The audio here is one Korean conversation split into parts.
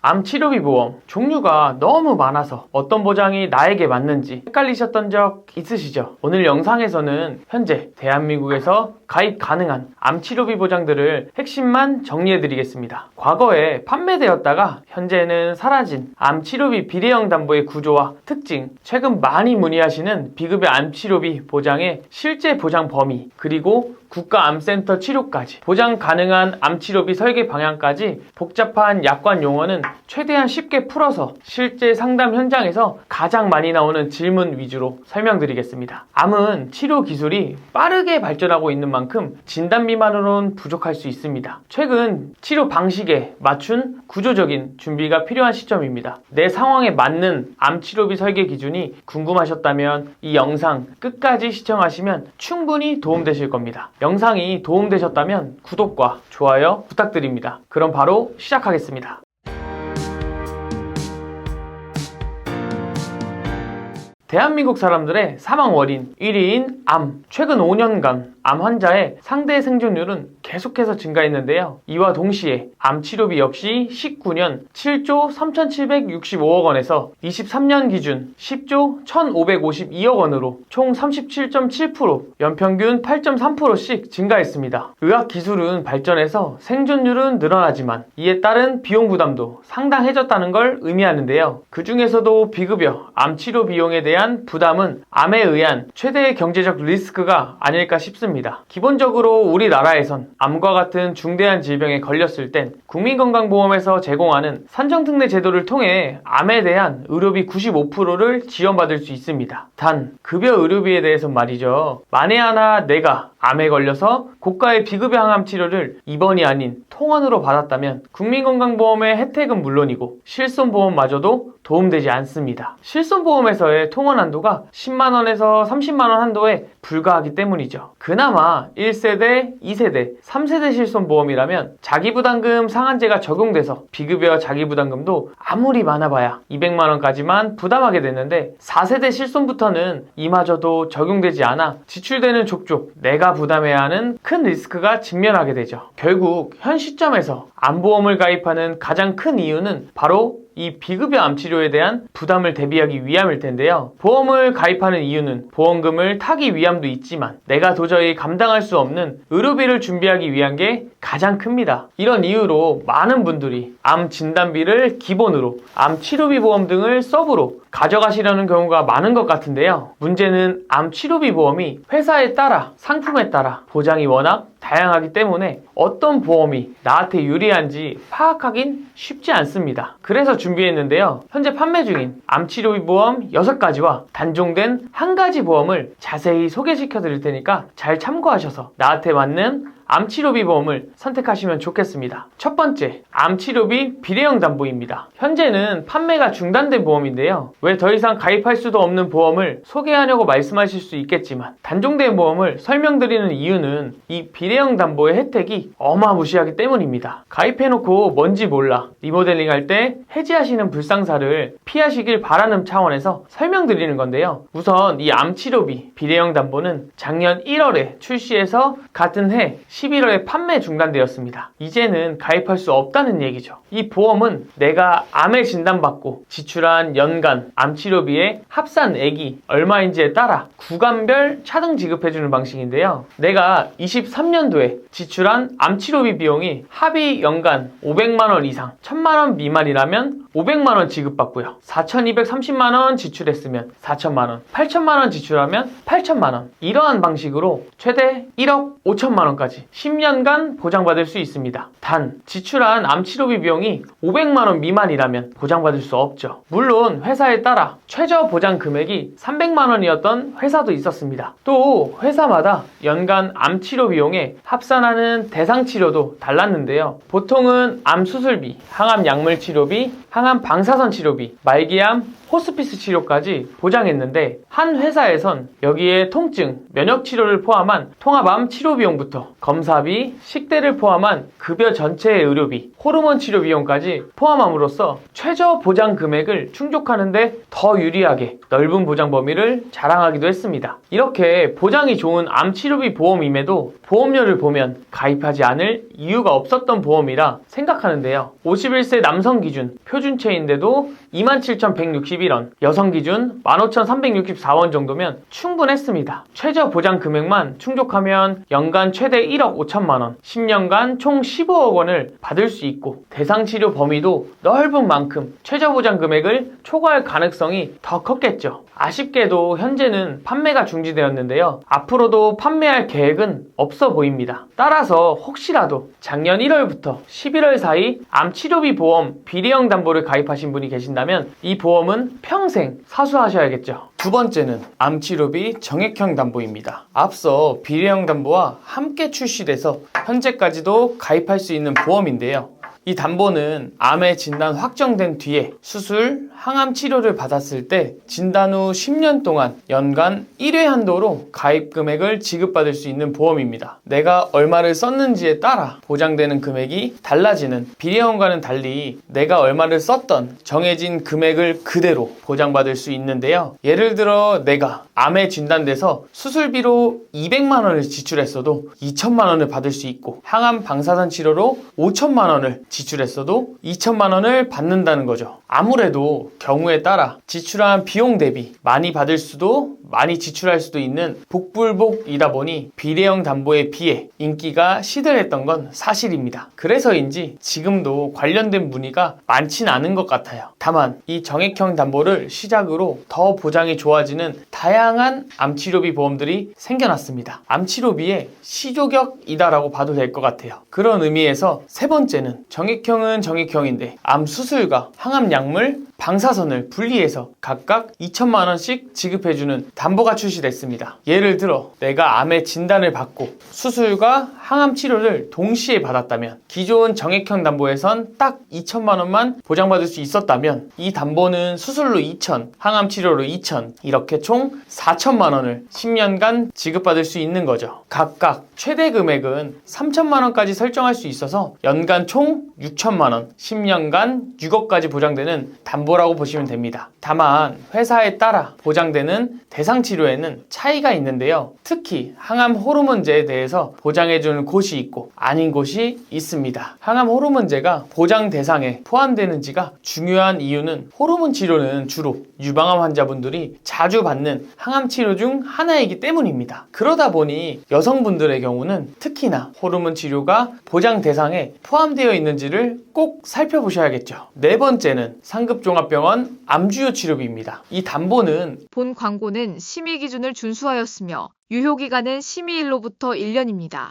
암 치료비 보험 종류가 너무 많아서 어떤 보장이 나에게 맞는지 헷갈리셨던 적 있으시죠? 오늘 영상에서는 현재 대한민국에서 가입 가능한 암 치료비 보장들을 핵심만 정리해 드리겠습니다. 과거에 판매되었다가 현재는 사라진 암 치료비 비례형 담보의 구조와 특징, 최근 많이 문의하시는 비급여 암 치료비 보장의 실제 보장 범위, 그리고 국가암센터 치료까지 보장 가능한 암치료비 설계 방향까지 복잡한 약관 용어는 최대한 쉽게 풀어서 실제 상담 현장에서 가장 많이 나오는 질문 위주로 설명드리겠습니다. 암은 치료 기술이 빠르게 발전하고 있는 만큼 진단비만으로는 부족할 수 있습니다. 최근 치료 방식에 맞춘 구조적인 준비가 필요한 시점입니다. 내 상황에 맞는 암치료비 설계 기준이 궁금하셨다면 이 영상 끝까지 시청하시면 충분히 도움되실 겁니다. 영상이 도움되셨다면 구독과 좋아요 부탁드립니다. 그럼 바로 시작하겠습니다. 대한민국 사람들의 사망 원인 1위인 암. 최근 5년간 암 환자의 상대 생존율은 계속해서 증가했는데요. 이와 동시에 암 치료비 역시 19년 7조 3,765억 원에서 23년 기준 10조 1,552억 원으로 총 37.7%, 연평균 8.3%씩 증가했습니다. 의학 기술은 발전해서 생존율은 늘어나지만 이에 따른 비용 부담도 상당해졌다는 걸 의미하는데요. 그 중에서도 비급여 암 치료 비용에 대한 부담은 암에 의한 최대의 경제적 리스크가 아닐까 싶습니다. 기본적으로 우리나라에선 암과 같은 중대한 질병에 걸렸을 땐 국민건강보험에서 제공하는 산정특례 제도를 통해 암에 대한 의료비 95%를 지원받을 수 있습니다. 단 급여 의료비에 대해서 말이죠. 만에 하나 내가 암에 걸려서 고가의 비급여 항암 치료를 입원이 아닌 통원으로 받았다면 국민건강보험의 혜택은 물론이고 실손보험마저도 도움되지 않습니다. 실손보험에서의 통원 한도가 10만원에서 30만원 한도에 불과하기 때문이죠. 그나마 1세대, 2세대, 3세대 실손보험이라면 자기부담금 상한제가 적용돼서 비급여 자기부담금도 아무리 많아봐야 200만원까지만 부담하게 되는데 4세대 실손부터는 이마저도 적용되지 않아 지출되는 족족 내가 부담해야 하는 큰 리스크가 직면하게 되죠. 결국 현 시점에서 암보험을 가입하는 가장 큰 이유는 바로 이 비급여 암치료에 대한 부담을 대비하기 위함일 텐데요. 보험을 가입하는 이유는 보험금을 타기 위함도 있지만 내가 도저히 감당할 수 없는 의료비를 준비하기 위한 게 가장 큽니다. 이런 이유로 많은 분들이 암 진단비를 기본으로 암 치료비 보험 등을 서브로 가져가시려는 경우가 많은 것 같은데요. 문제는 암 치료비 보험이 회사에 따라 상품에 따라 보장이 워낙 다양하기 때문에 어떤 보험이 나한테 유리한지 파악하긴 쉽지 않습니다. 그래서 준비했는데요. 현재 판매 중인 암치료비 보험 6가지와 단종된 한 가지 보험을 자세히 소개시켜 드릴 테니까 잘 참고하셔서 나한테 맞는 암치료비 보험을 선택하시면 좋겠습니다. 첫 번째, 암치료비 비례형 담보입니다. 현재는 판매가 중단된 보험인데요. 왜 더 이상 가입할 수도 없는 보험을 소개하려고 말씀하실 수 있겠지만 단종된 보험을 설명드리는 이유는 이 비례형 담보의 혜택이 어마무시하기 때문입니다. 가입해놓고 뭔지 몰라 리모델링 할 때 해지하시는 불상사를 피하시길 바라는 차원에서 설명드리는 건데요. 우선 이 암치료비 비례형 담보는 작년 1월에 출시해서 같은 해 11월에 판매 중단되었습니다. 이제는 가입할 수 없다는 얘기죠. 이 보험은 내가 암에 진단받고 지출한 연간 암치료비의 합산액이 얼마인지에 따라 구간별 차등 지급해주는 방식인데요. 내가 23년도에 지출한 암치료비 비용이 합의 연간 500만원 이상 1000만원 미만이라면 500만원 지급받고요. 4230만원 지출했으면 4000만원, 8000만원 지출하면 8000만원. 이러한 방식으로 최대 1억 5천만원까지 10년간 보장받을 수 있습니다. 단 지출한 암치료비 비용이 500만원 미만이라면 보장받을 수 없죠. 물론 회사에 따라 최저 보장 금액이 300만원이었던 회사도 있었습니다. 또 회사마다 연간 암치료 비용에 합산하는 대상 치료도 달랐는데요. 보통은 암 수술비, 항암 약물 치료비, 항암 방사선 치료비, 말기암 호스피스 치료까지 보장했는데 한 회사에선 여기에 통증, 면역 치료를 포함한 통합암 치료 비용부터 검사비, 식대를 포함한 급여 전체의 의료비, 호르몬 치료 비용까지 포함함으로써 최저 보장 금액을 충족하는데 더 유리하게 넓은 보장 범위를 자랑하기도 했습니다. 이렇게 보장이 좋은 암 치료비 보험임에도 보험료를 보면 가입하지 않을 이유가 없었던 보험이라 생각하는데요. 51세 남성 기준 표준체인데도 27,161원, 여성 기준 15,364원 정도면 충분했습니다. 최저 보장 금액만 충족하면 연간 최대 1억 5천만 원, 10년간 총 15억 원을 받을 수 있고 대상 치료 범위도 넓은 만큼 최저 보장 금액을 초과할 가능성이 더 컸겠죠. 아쉽게도 현재는 판매가 중지되었는데요. 앞으로도 판매할 계획은 없어 보입니다. 따라서 혹시라도 작년 1월부터 11월 사이 암 치료비 보험 비례형 담보를 가입하신 분이 계신다면 이 보험은 평생 사수하셔야겠죠. 두 번째는 암 치료비 정액형 담보입니다. 앞서 비례형 담보와 함께 출시돼서 현재까지도 가입할 수 있는 보험인데요. 이 담보는 암의 진단 확정된 뒤에 수술, 항암 치료를 받았을 때 진단 후 10년 동안 연간 1회 한도로 가입 금액을 지급받을 수 있는 보험입니다. 내가 얼마를 썼는지에 따라 보장되는 금액이 달라지는 비례형과는 달리 내가 얼마를 썼던 정해진 금액을 그대로 보장받을 수 있는데요. 예를 들어 내가 암에 진단돼서 수술비로 200만 원을 지출했어도 2천만 원을 받을 수 있고 항암 방사선 치료로 5천만 원을 지출했어도 2천만 원을 받는다는 거죠. 아무래도 경우에 따라 지출한 비용 대비 많이 받을 수도 많이 지출할 수도 있는 복불복이다 보니 비례형 담보에 비해 인기가 시들했던 건 사실입니다. 그래서인지 지금도 관련된 문의가 많진 않은 것 같아요. 다만 이 정액형 담보를 시작으로 더 보장이 좋아지는 다양한 암치료비 보험들이 생겨났습니다. 암치료비의 시조격이다라고 봐도 될 것 같아요. 그런 의미에서 세 번째는 정액형은 정액형인데 암 수술과 항암 약물, 방사선을 분리해서 각각 2천만 원씩 지급해주는 담보가 출시됐습니다. 예를 들어 내가 암의 진단을 받고 수술과 항암 치료를 동시에 받았다면 기존 정액형 담보에선 딱 2천만 원만 보장받을 수 있었다면 이 담보는 수술로 2천, 항암 치료로 2천 이렇게 총 4천만 원을 10년간 지급받을 수 있는 거죠. 각각 최대 금액은 3천만 원까지 설정할 수 있어서 연간 총 6천만 원, 10년간 6억까지 보장되는 담보라고 보시면 됩니다. 다만 회사에 따라 보장되는 대상 치료에는 차이가 있는데요. 특히 항암 호르몬제에 대해서 보장해주는 곳이 있고 아닌 곳이 있습니다. 항암 호르몬제가 보장 대상에 포함되는지가 중요한 이유는 호르몬 치료는 주로 유방암 환자분들이 자주 받는 항암 치료 중 하나이기 때문입니다. 그러다 보니 여성분들의 경우는 특히나 호르몬 치료가 보장 대상에 포함되어 있는지를 꼭 살펴보셔야겠죠. 네 번째는 상급종합병원 암주요 치료비입니다. 이 담보는 본 광고는 심의 기준을 준수하였으며 유효기간은 심의일로부터 1년입니다.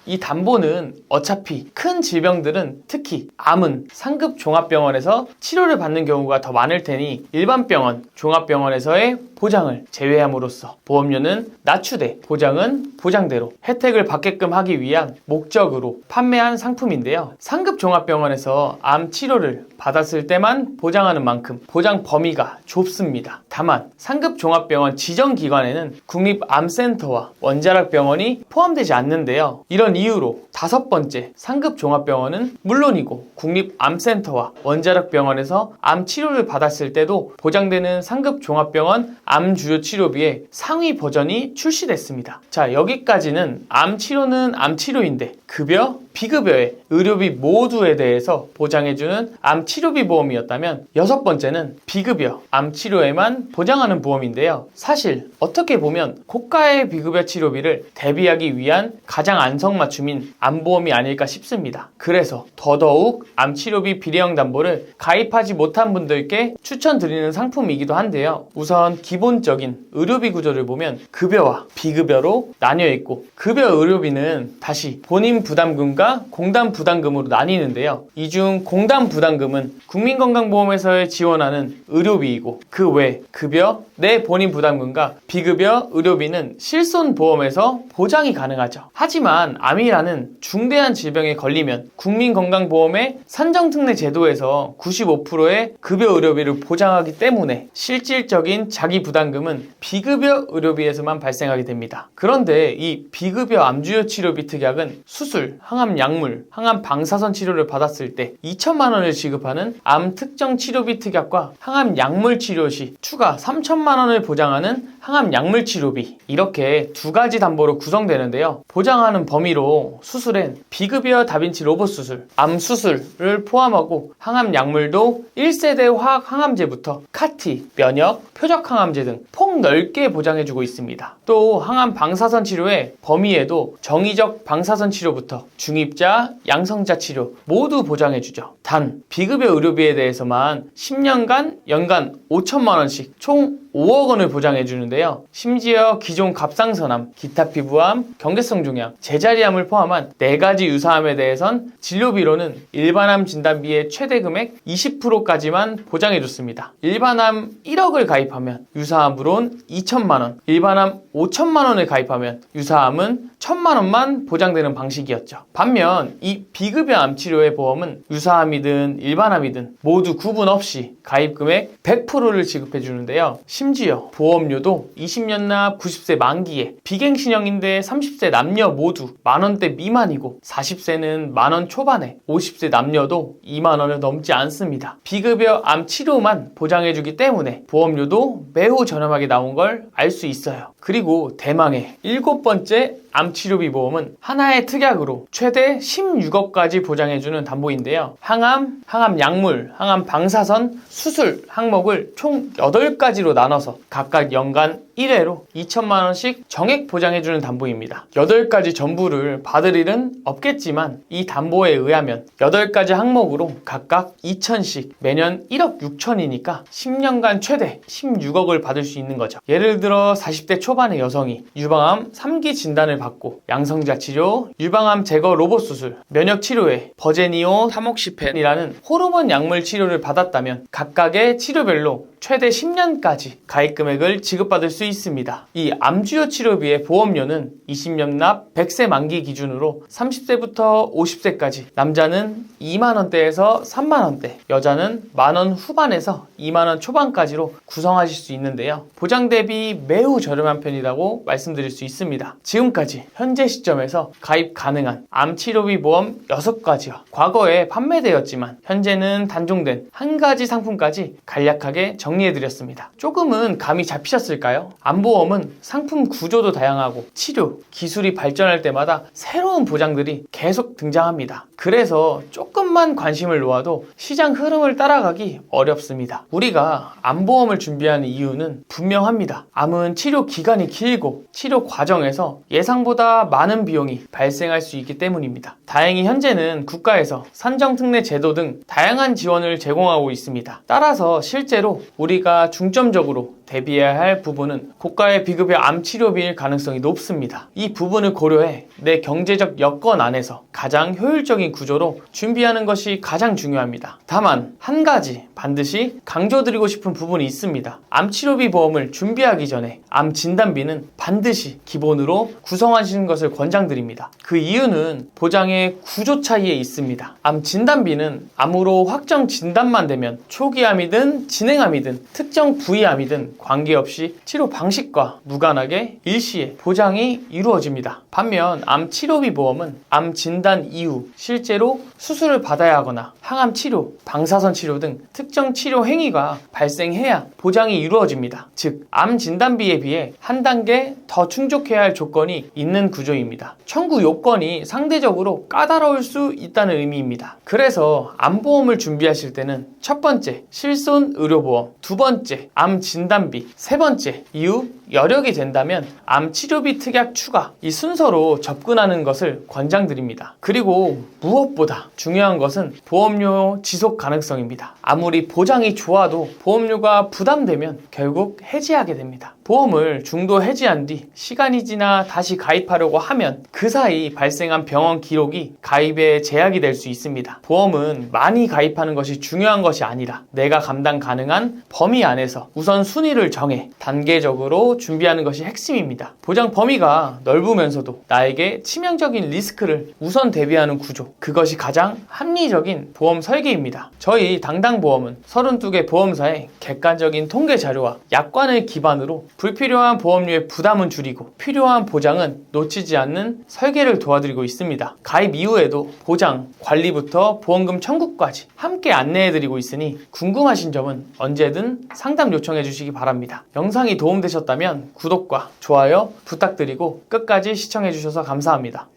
이 담보는 어차피 큰 질병들은 특히 암은 상급 종합병원에서 치료를 받는 경우가 더 많을 테니 일반 병원, 종합병원에서의 보장을 제외함으로써 보험료는 낮추되 보장은 보장대로 혜택을 받게끔 하기 위한 목적으로 판매한 상품인데요. 상급 종합병원에서 암 치료를 받았을 때만 보장하는 만큼 보장 범위가 좁습니다. 다만 상급 종합병원 지정기관에는 국립암센터와 원자력병원이 포함되지 않는데요. 이런 이유로 다섯 번째 상급 종합병원은 물론이고 국립암센터와 원자력병원에서 암 치료를 받았을 때도 보장되는 상급 종합병원 암 주요 치료비의 상위 버전이 출시됐습니다. 자, 여기까지는 암 치료는 암 치료인데 급여, 비급여의 의료비 모두에 대해서 보장해주는 암 치료비 보험이었다면 여섯 번째는 비급여 암 치료에만 보장하는 보험인데요. 사실 어떻게 보면 고가의 비급여 치료비를 대비하기 위한 가장 안성맞춤인 암보험이 아닐까 싶습니다. 그래서 더더욱 암 치료비 비례형 담보를 가입하지 못한 분들께 추천드리는 상품이기도 한데요. 우선 기본적인 의료비 구조를 보면 급여와 비급여로 나뉘어 있고 급여 의료비는 다시 본인 부담금과 부담금과 공단 부담금으로 나뉘는데요. 이 중 공단 부담금은 국민건강보험에서 지원하는 의료비이고 그 외 급여, 내 본인 부담금과 비급여 의료비는 실손보험에서 보장이 가능하죠. 하지만 암이라는 중대한 질병에 걸리면 국민건강보험의 산정특례 제도에서 95%의 급여 의료비를 보장하기 때문에 실질적인 자기 부담금은 비급여 의료비에서만 발생하게 됩니다. 그런데 이 비급여 암주요 치료비 특약은 수술, 항암 약물, 항암 방사선 치료를 받았을 때 2천만 원을 지급하는 암 특정 치료비 특약과 항암 약물 치료 시 추가 3천만 원을 보장하는 항암 약물 치료비, 이렇게 두 가지 담보로 구성되는데요. 보장하는 범위로 수술엔 비급여 다빈치 로봇 수술, 암 수술을 포함하고 항암 약물도 1세대 화학 항암제부터 카티, 면역, 표적 항암제 등 폭넓게 보장해주고 있습니다. 또 항암 방사선 치료의 범위에도 정의적 방사선 치료부터 중입자, 양성자 치료 모두 보장해주죠. 단 비급여 의료비에 대해서만 10년간 연간 5천만 원씩 총 5억 원을 보장해주는데요. 심지어 기존 갑상선암, 기타 피부암, 경계성 종양, 제자리암을 포함한 4가지 유사암에 대해선 진료비로는 일반암 진단비의 최대 금액 20%까지만 보장해줬습니다. 일반암 1억을 가입하면 유사암으론 2천만 원, 일반암 5천만 원을 가입하면 유사암은 1천만 원만 보장되는 방식이었죠. 반면 이 비급여 암 치료의 보험은 유사암이든 일반암이든 모두 구분 없이 가입금액 100%를 지급해주는데요. 심지어 보험료도 20년 납 90세 만기에 비갱신형인데 30세 남녀 모두 만원대 미만이고 40세는 만원 초반에 50세 남녀도 2만원을 넘지 않습니다. 비급여 암 치료만 보장해주기 때문에 보험료도 매우 저렴하게 나온 걸 알 수 있어요. 그리고 대망의 7번째 암치료비 보험은 하나의 특약으로 최대 16억까지 보장해주는 담보인데요. 항암, 항암 약물, 항암 방사선, 수술 항목을 총 8가지로 나눠서 각각 연간 1회로 2천만 원씩 정액 보장해주는 담보입니다. 8가지 전부를 받을 일은 없겠지만 이 담보에 의하면 8가지 항목으로 각각 2천씩 매년 1억 6천이니까 10년간 최대 16억을 받을 수 있는 거죠. 예를 들어 40대 초반의 여성이 유방암 3기 진단을 받고 양성자 치료, 유방암 제거 로봇 수술, 면역 치료에 버제니오 타목시펜이라는 호르몬 약물 치료를 받았다면 각각의 치료별로 최대 10년까지 가입 금액을 지급받을 수 있습니다. 이 암주요 치료비의 보험료는 20년 납 100세 만기 기준으로 30세부터 50세까지 남자는 2만원대에서 3만원대, 여자는 만원 후반에서 2만원 초반까지로 구성하실 수 있는데요. 보장 대비 매우 저렴한 편이라고 말씀드릴 수 있습니다. 지금까지 현재 시점에서 가입 가능한 암치료비 보험 6가지와 과거에 판매되었지만 현재는 단종된 한 가지 상품까지 간략하게 정리해드렸습니다. 조금은 감이 잡히셨을까요? 암보험은 상품 구조도 다양하고 치료, 기술이 발전할 때마다 새로운 보장들이 계속 등장합니다. 그래서 조금만 관심을 놓아도 시장 흐름을 따라가기 어렵습니다. 우리가 암보험을 준비하는 이유는 분명합니다. 암은 치료 기간이 길고 치료 과정에서 예상보다 많은 비용이 발생할 수 있기 때문입니다. 다행히 현재는 국가에서 산정특례 제도 등 다양한 지원을 제공하고 있습니다. 따라서 실제로 우리가 중점적으로 대비해야 할 부분은 고가의 비급여 암 치료비일 가능성이 높습니다. 이 부분을 고려해 내 경제적 여건 안에서 가장 효율적인 구조로 준비하는 것이 가장 중요합니다. 다만 한 가지 반드시 강조드리고 싶은 부분이 있습니다. 암 치료비 보험을 준비하기 전에 암 진단비는 반드시 기본으로 구성하시는 것을 권장드립니다. 그 이유는 보장의 구조 차이에 있습니다. 암 진단비는 암으로 확정 진단만 되면 초기암이든 진행암이든 특정 부위암이든 관계없이 치료 방식과 무관하게 일시에 보장이 이루어집니다. 반면 암 치료비 보험은 암 진단 이후 실제로 수술을 받아야 하거나 항암 치료, 방사선 치료 등 특정 치료 행위가 발생해야 보장이 이루어집니다. 즉, 암 진단비에 비해 한 단계 더 충족해야 할 조건이 있는 구조입니다. 청구 요건이 상대적으로 까다로울 수 있다는 의미입니다. 그래서 암보험을 준비하실 때는 첫 번째, 실손 의료보험, 두 번째, 암 진단비 보험료비, 세 번째, 이후 여력이 된다면 암 치료비 특약 추가, 이 순서로 접근하는 것을 권장드립니다. 그리고 무엇보다 중요한 것은 보험료 지속 가능성입니다. 아무리 보장이 좋아도 보험료가 부담되면 결국 해지하게 됩니다. 보험을 중도 해지한 뒤 시간이 지나 다시 가입하려고 하면 그 사이 발생한 병원 기록이 가입에 제약이 될 수 있습니다. 보험은 많이 가입하는 것이 중요한 것이 아니라 내가 감당 가능한 범위 안에서 우선 순위를 정해 단계적으로 준비하는 것이 핵심입니다. 보장 범위가 넓으면서도 나에게 치명적인 리스크를 우선 대비하는 구조, 그것이 가장 합리적인 보험 설계입니다. 저희 당당보험은 32개 보험사의 객관적인 통계 자료와 약관을 기반으로 불필요한 보험료의 부담은 줄이고 필요한 보장은 놓치지 않는 설계를 도와드리고 있습니다. 가입 이후에도 보장, 관리부터 보험금 청구까지 함께 안내해드리고 있으니 궁금하신 점은 언제든 상담 요청해 주시기 바랍니다. 영상이 도움되셨다면 구독과 좋아요 부탁드리고 끝까지 시청해 주셔서 감사합니다.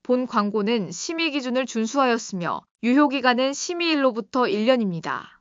본 광고는 심의 기준을 준수하였으며 유효기간은 심의일로부터 1년입니다.